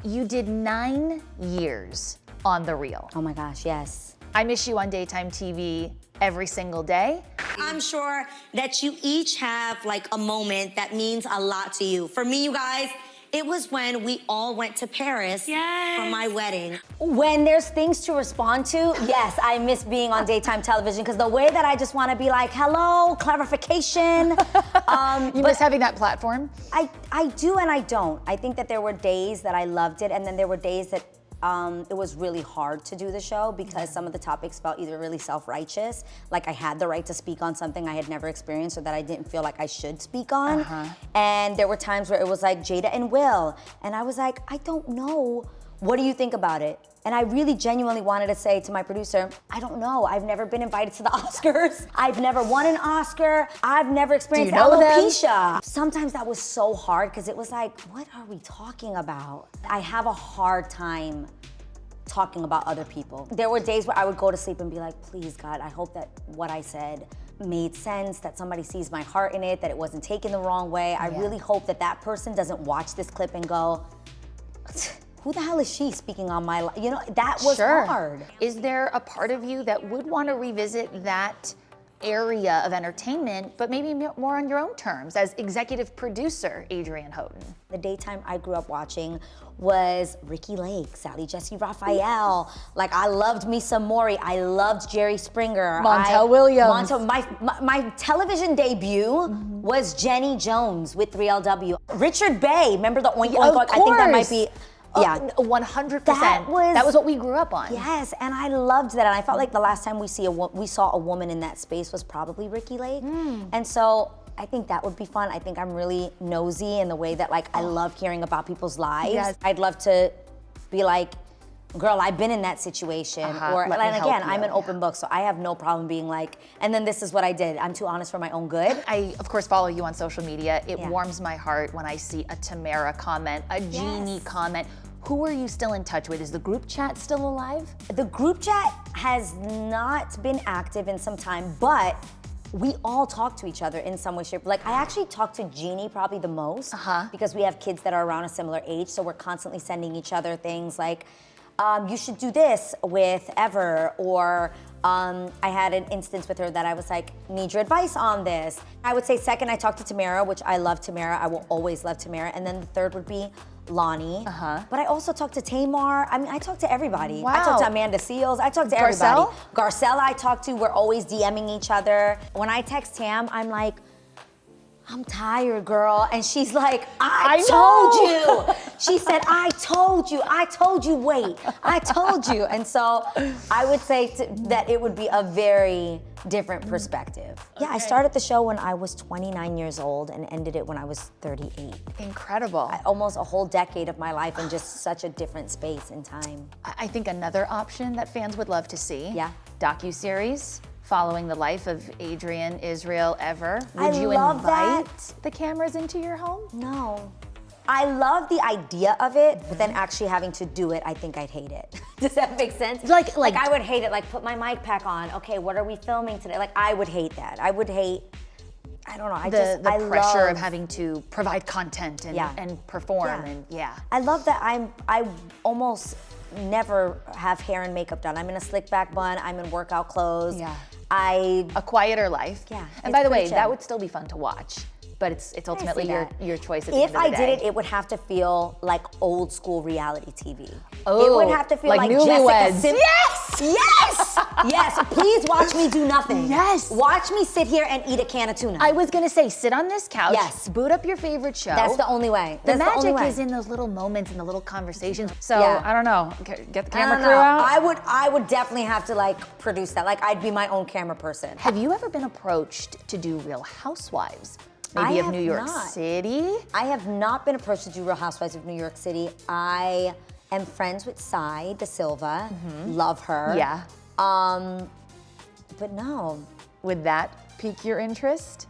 You did 9 years on The Real. Oh my gosh, yes. I miss you on daytime TV every single day. I'm sure that you each have like a moment that means a lot to you. For me, you guys, it was when we all went to Paris for my wedding. When there's things to respond to, yes, I miss being on daytime television because the way that I just want to be like, hello, clarification. You miss having that platform? I do and I don't. I think that there were days that I loved it and then there were days that it was really hard to do the show because some of the topics felt either really self-righteous, like I had the right to speak on something I had never experienced or that I didn't feel like I should speak on. And there were times where it was like Jada and Will, and I was like, I don't know. What do you think about it? And I really genuinely wanted to say to my producer, I don't know. I've never been invited to the Oscars. I've never won an Oscar. I've never experienced alopecia. Sometimes that was so hard because it was like, what are we talking about? I have a hard time talking about other people. There were days where I would go to sleep and be like, please God, I hope that what I said made sense, that somebody sees my heart in it, that it wasn't taken the wrong way. I really hope that that person doesn't watch this clip and go, who the hell is she speaking on my life? You know, that was hard. Is there a part of you that would want to revisit that area of entertainment, but maybe more on your own terms as executive producer, Adrienne Houghton? The daytime I grew up watching was Ricky Lake, Sally Jesse Raphael. Like I loved Misa Mori, I loved Jerry Springer. Montel Williams. My television debut was Jenny Jones with 3LW. Richard Bay, remember the Oink Oink Oink? I think that might be, 100%. That was what we grew up on. Yes, and I loved that. And I felt like the last time we saw a woman in that space was probably Ricky Lake. And so I think that would be fun. I think I'm really nosy in the way that like I love hearing about people's lives. Yes. I'd love to be like, girl, I've been in that situation. Or and again, I'm an open book, so I have no problem being like, and then this is what I did. I'm too honest for my own good. I, of course, follow you on social media. It warms my heart when I see a Tamera comment, a Jeannie comment. Who are you still in touch with? Is the group chat still alive? The group chat has not been active in some time, but we all talk to each other in some way, shape. Like I actually talk to Jeannie probably the most because we have kids that are around a similar age, so we're constantly sending each other things like, you should do this with Ever, or I had an instance with her that I was like, need your advice on this. I would say second, I talked to Tamera, which I love Tamera. I will always love Tamera. And then the third would be Loni. But I also talked to Tamar. I mean, I talked to everybody. I talked to Amanda Seales. I talked to everybody. Garcelle I talked to. We're always DMing each other. When I text Tam, I'm like, I'm tired, girl. And she's like, I told you. She said, I told you, wait, I told you. And so I would say that it would be a very different perspective. Yeah, I started the show when I was 29 years old and ended it when I was 38. Incredible. Almost a whole decade of my life in just such a different space and time. I think another option that fans would love to see, docuseries following the life of Adrienne, Israel, Ever. Would you invite the cameras into your home? No. I love the idea of it, but then actually having to do it, I think I'd hate it. Does that make sense? Like I would hate it, like put my mic pack on. Okay, what are we filming today? Like I would hate that. I would hate, I don't know, the pressure of having to provide content and perform and I love that I almost never have hair and makeup done. I'm in a slick back bun, I'm in workout clothes. A quieter life. And by the way, chill. that would still be fun to watch, but it's ultimately your choice at the end of the day. If I did it, it would have to feel like old school reality TV. Oh, it would have to feel like Newlyweds. Jessica Simpson. Yes! Yes, please watch me do nothing. Yes. Watch me sit here and eat a can of tuna. I was gonna say, sit on this couch, boot up your favorite show. That's the only way. The magic is in those little moments and the little conversations. So, I don't know, get the camera crew out? I would definitely have to like produce that. Like I'd be my own camera person. Have you ever been approached to do Real Housewives? Maybe of New York City? I have not been approached to do Real Housewives of New York City. I am friends with Sai De Silva. Love her. Yeah. But no. Would that pique your interest?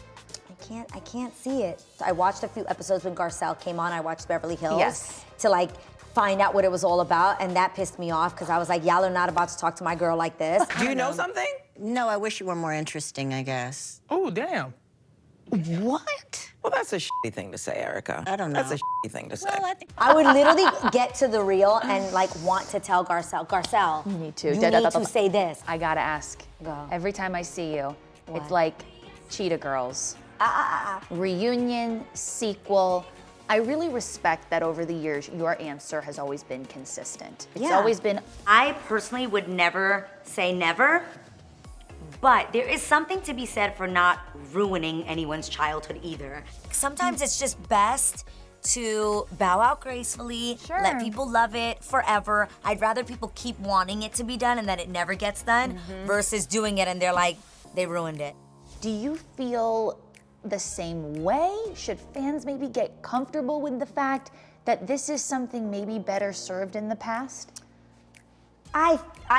I can't see it. I watched a few episodes when Garcelle came on. I watched Beverly Hills. Yes. To like find out what it was all about, and that pissed me off because I was like, y'all are not about to talk to my girl like this. Do you know something? No, I wish you were more interesting, I guess. Oh, damn. What? Well, that's a shitty thing to say, Erica. I don't know. That's a shitty thing to say. Well, I would literally get to the reel and like want to tell Garcelle, You need to. You need to say this. I gotta ask. Go. Every time I see you, What? it's like Cheetah Girls. Reunion, sequel. I really respect that over the years, your answer has always been consistent. It's always been. I personally would never say never, but there is something to be said for not ruining anyone's childhood either. Sometimes it's just best to bow out gracefully, let people love it forever. I'd rather people keep wanting it to be done and that it never gets done versus doing it and they're like, they ruined it. Do you feel the same way? Should fans maybe get comfortable with the fact that this is something maybe better served in the past? I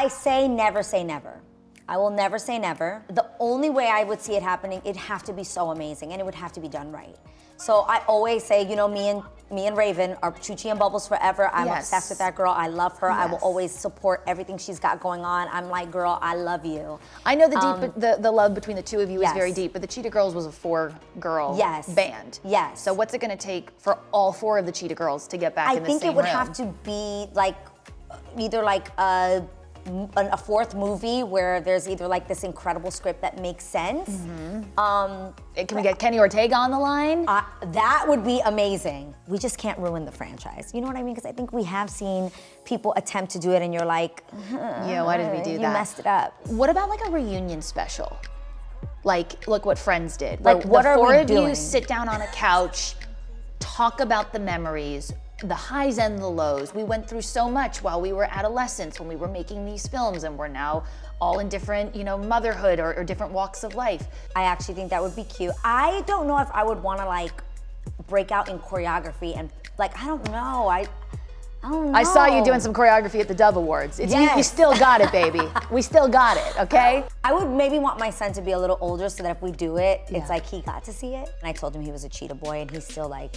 say never say never. I will never say never. The only way I would see it happening, it'd have to be so amazing and it would have to be done right. So I always say, you know, me and Raven are Chuchi and Bubbles forever. I'm obsessed with that girl. I love her. I will always support everything she's got going on. I'm like, girl, I love you. I know the love between the two of you is very deep, but the Cheetah Girls was a 4-girl band. Yes. So what's it gonna take for all 4 of the Cheetah Girls to get back in the same room? I think it would have to be like either like a 4th movie where there's either like this incredible script that makes sense. Can we get Kenny Ortega on the line? That would be amazing. We just can't ruin the franchise. You know what I mean? Because I think we have seen people attempt to do it and you're like, yeah, why did we do that? You messed it up. What about like a reunion special? Like, look what Friends did. Like, what are we the 4 of doing? you sit down on a couch, talk about the memories, the highs and the lows. We went through so much while we were adolescents when we were making these films, and we're now all in different, you know, motherhood or different walks of life. I actually think that would be cute. I don't know if I would want to like break out in choreography and like, I don't know. I don't know. I saw you doing some choreography at the Dove Awards. You still got it, baby. We still got it, okay? I would maybe want my son to be a little older so that if we do it, it's like he got to see it. And I told him he was a cheetah boy and he's still like,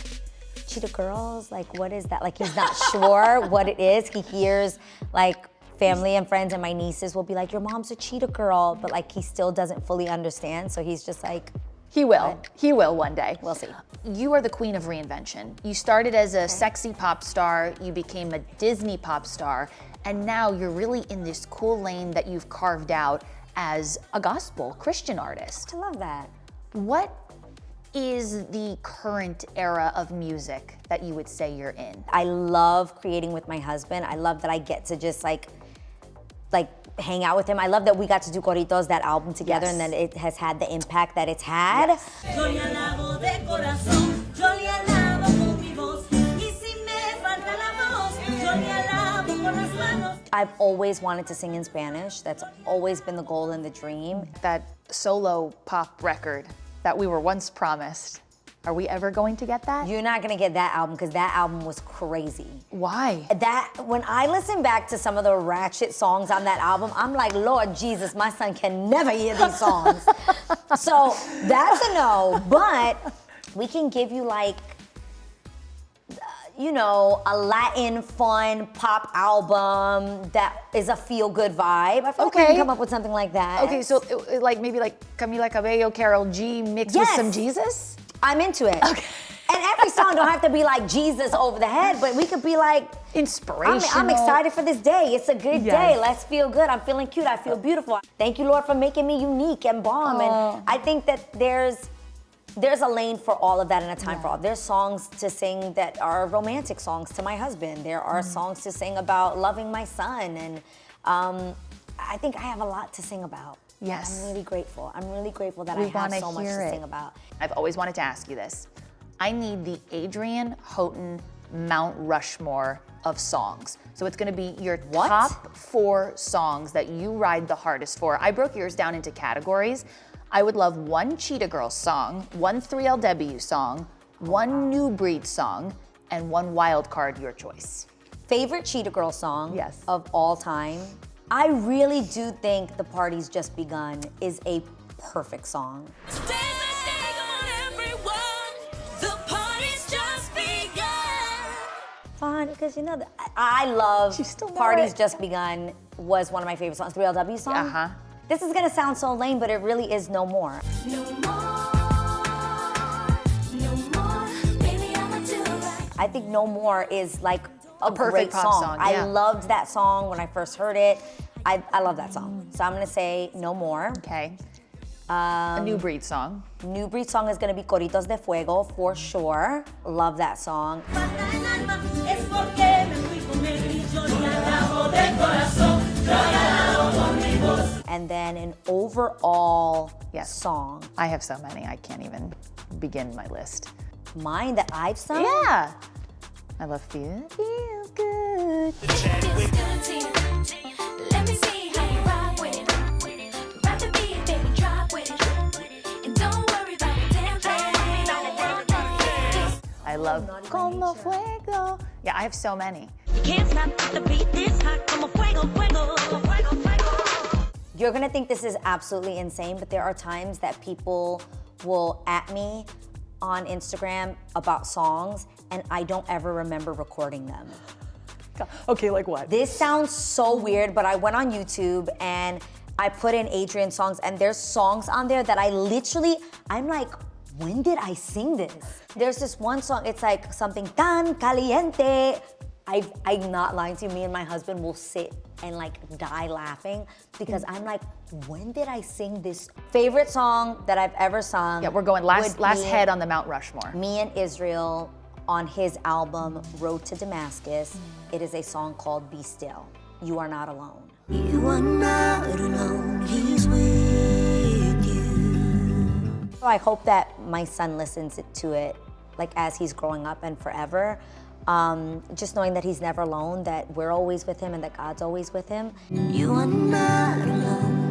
Cheetah Girls? Like, what is that? Like, he's not sure what it is. He hears, like, family and friends and my nieces will be like, your mom's a cheetah girl, but, like, he still doesn't fully understand, so he's just like... He will. He will one day. We'll see. You are the queen of reinvention. You started as a sexy pop star, you became a Disney pop star, and now you're really in this cool lane that you've carved out as a gospel Christian artist. I love that. What is the current era of music that you would say you're in? I love creating with my husband. I love that I get to just like hang out with him. I love that we got to do Corritos, that album together, and that it has had the impact that it's had. I've always wanted to sing in Spanish. That's always been the goal and the dream. That solo pop record that we were once promised. Are we ever going to get that? You're not gonna get that album because that album was crazy. Why? When I listen back to some of the ratchet songs on that album, I'm like, Lord Jesus, my son can never hear these songs. So that's a no, but we can give you like, you know, a Latin fun pop album that is a feel-good vibe. I feel like we can come up with something like that. Okay, so like maybe like Camila Cabello, Karol G mixed with some Jesus? I'm into it. Okay. And every song don't have to be like Jesus over the head, but we could be like inspirational. I'm excited for this day. It's a good day. Let's feel good. I'm feeling cute. I feel beautiful. Thank you, Lord, for making me unique and bomb. And I think that there's a lane for all of that and a time for all. There's songs to sing that are romantic songs to my husband. There are songs to sing about loving my son. And I think I have a lot to sing about. Yes. I'm really grateful. I'm really grateful that I have so much to sing about. I've always wanted to ask you this. I need the Adrienne Houghton Mount Rushmore of songs. So it's gonna be your top 4 songs that you ride the hardest for. I broke yours down into categories. I would love 1 Cheetah Girls song, 1 3LW song, 1 New Breed song, and 1 wild card, your choice. Favorite Cheetah Girl song of all time? I really do think The Party's Just Begun is a perfect song. Fun, because you know, I love Party's Just Begun was one of my favorite songs, 3LW song. This is gonna sound so lame, but it really is No More. No more. I think No More is like a perfect great pop song, yeah. I loved that song when I first heard it. I love that song. So I'm gonna say No More. Okay. A New Breed song. New Breed song is gonna be Coritos de Fuego for sure. Love that song. And then an overall song. I have so many, I can't even begin my list. Mine that I've sung? Yeah. I love Feel Good. Let me see how you rock with it. Rock the beat, baby, drop with it. And don't worry about the damn thing. I love Como Fuego. Yeah, I have so many. Can't stop the beat this hot. Como fuego, fuego, fuego, fuego. You're gonna think this is absolutely insane, but there are times that people will at me on Instagram about songs and I don't ever remember recording them. Okay, like what? This sounds so weird, but I went on YouTube and I put in Adrienne songs and there's songs on there that I'm like, when did I sing this? There's this one song, it's like something tan caliente. I'm not lying to you, me and my husband will sit and like die laughing because I'm like, when did I sing this? Favorite song that I've ever sung. Yeah, we're going last head on the Mount Rushmore. Me and Israel on his album, Road to Damascus. It is a song called Be Still. You are not alone. You are not alone, he's with you. So I hope that my son listens to it like as he's growing up and forever. Just knowing that he's never alone, that we're always with him and that God's always with him. You are not alone.